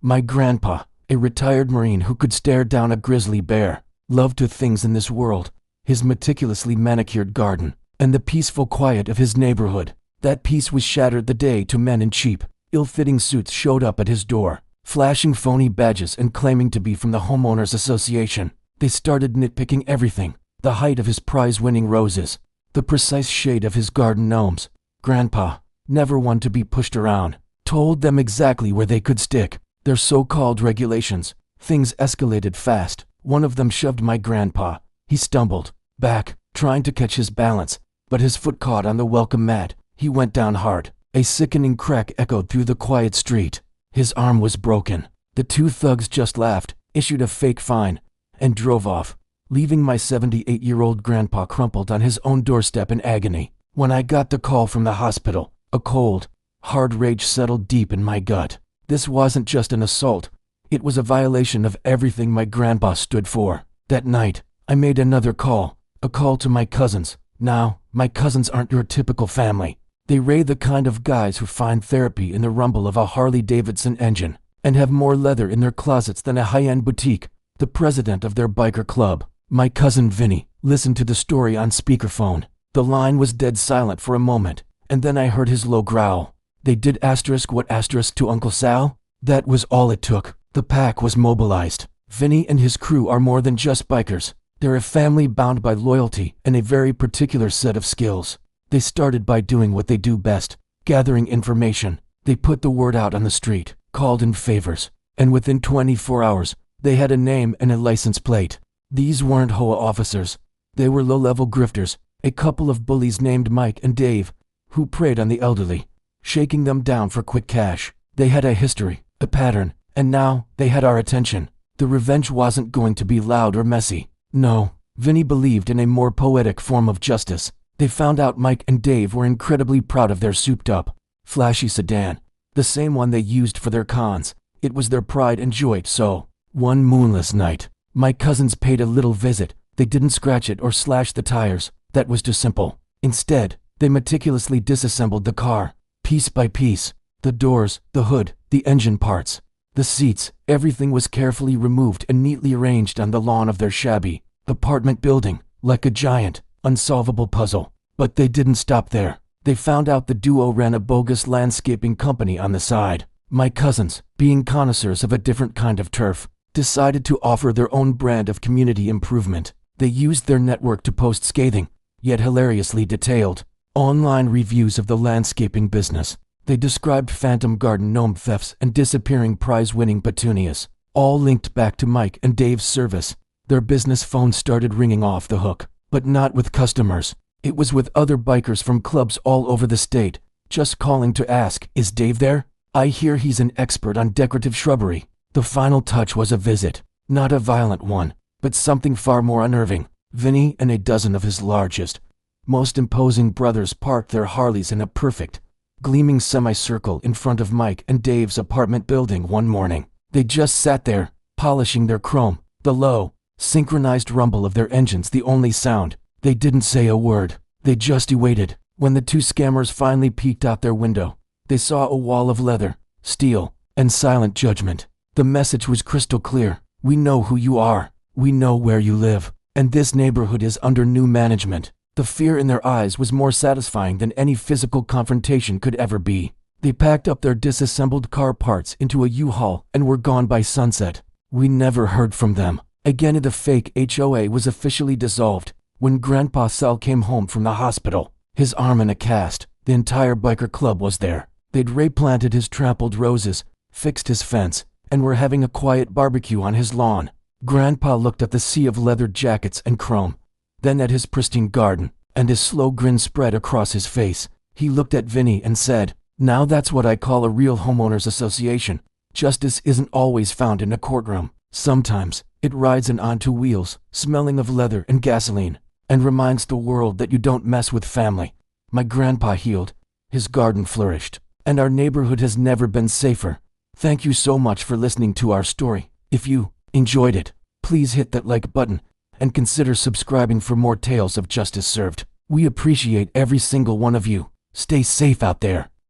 My grandpa, a retired Marine who could stare down a grizzly bear, loved two things in this world: his meticulously manicured garden and the peaceful quiet of his neighborhood. That peace was shattered the day two men in cheap, ill-fitting suits showed up at his door, flashing phony badges and claiming to be from the Homeowners Association. They started nitpicking everything: the height of his prize-winning roses, the precise shade of his garden gnomes. Grandpa, never one to be pushed around, told them exactly where they could stick their so-called regulations. Things escalated fast. One of them shoved my grandpa. He stumbled back, trying to catch his balance, but his foot caught on the welcome mat. He went down hard. A sickening crack echoed through the quiet street. His arm was broken. The two thugs just laughed, issued a fake fine, and drove off, leaving my 78-year-old grandpa crumpled on his own doorstep in agony. When I got the call from the hospital, a cold, hard rage settled deep in my gut. This wasn't just an assault. It was a violation of everything my grandpa stood for. That night, I made another call, a call to my cousins. Now, my cousins aren't your typical family. They raid the kind of guys who find therapy in the rumble of a Harley-Davidson engine and have more leather in their closets than a high-end boutique. The president of their biker club, my cousin Vinny, listened to the story on speakerphone. The line was dead silent for a moment, and then I heard his low growl. They did what to Uncle Sal? That was all it took. The pack was mobilized. Vinny and his crew are more than just bikers. They're a family bound by loyalty and a very particular set of skills. They started by doing what they do best: gathering information. They put the word out on the street, called in favors, and within 24 hours, they had a name and a license plate. These weren't HOA officers. They were low-level grifters, a couple of bullies named Mike and Dave, who preyed on the elderly, shaking them down for quick cash. They had a history, a pattern, and now they had our attention. The revenge wasn't going to be loud or messy. No, Vinny believed in a more poetic form of justice. They found out Mike and Dave were incredibly proud of their souped-up, flashy sedan, the same one they used for their cons. It was their pride and joy. So, one moonless night, my cousins paid a little visit. They didn't scratch it or slash the tires. That was too simple. Instead, they meticulously disassembled the car, piece by piece. The doors, the hood, the engine parts, the seats, everything was carefully removed and neatly arranged on the lawn of their shabby apartment building, like a giant, unsolvable puzzle. But they didn't stop there. They found out the duo ran a bogus landscaping company on the side. My cousins, being connoisseurs of a different kind of turf, decided to offer their own brand of community improvement. They used their network to post scathing, yet hilariously detailed, online reviews of the landscaping business. They described phantom garden gnome thefts and disappearing prize-winning petunias, all linked back to Mike and Dave's service. Their business phone started ringing off the hook, but not with customers. It was with other bikers from clubs all over the state, just calling to ask, "Is Dave there? I hear he's an expert on decorative shrubbery." The final touch was a visit, not a violent one, but something far more unnerving. Vinny and a dozen of his largest, most imposing brothers parked their Harleys in a perfect, gleaming semicircle in front of Mike and Dave's apartment building one morning. They just sat there, polishing their chrome, the low, synchronized rumble of their engines the only sound. They didn't say a word. They just waited. When the two scammers finally peeked out their window, they saw a wall of leather, steel, and silent judgment. The message was crystal clear: "We know who you are. We know where you live. And this neighborhood is under new management." The fear in their eyes was more satisfying than any physical confrontation could ever be. They packed up their disassembled car parts into a U-Haul and were gone by sunset. We never heard from them again. The fake HOA was officially dissolved when Grandpa Sal came home from the hospital, his arm in a cast. The entire biker club was there. They'd replanted his trampled roses, fixed his fence, and were having a quiet barbecue on his lawn. Grandpa looked at the sea of leather jackets and chrome, then at his pristine garden, and his slow grin spread across his face. He looked at Vinny and said, "Now that's what I call a real homeowners association. Justice isn't always found in a courtroom. Sometimes it rides on two wheels, smelling of leather and gasoline, and reminds the world that you don't mess with family." My grandpa healed, his garden flourished, and our neighborhood has never been safer. Thank you so much for listening to our story. If you enjoyed it, please hit that like button and consider subscribing for more tales of justice served. We appreciate every single one of you. Stay safe out there.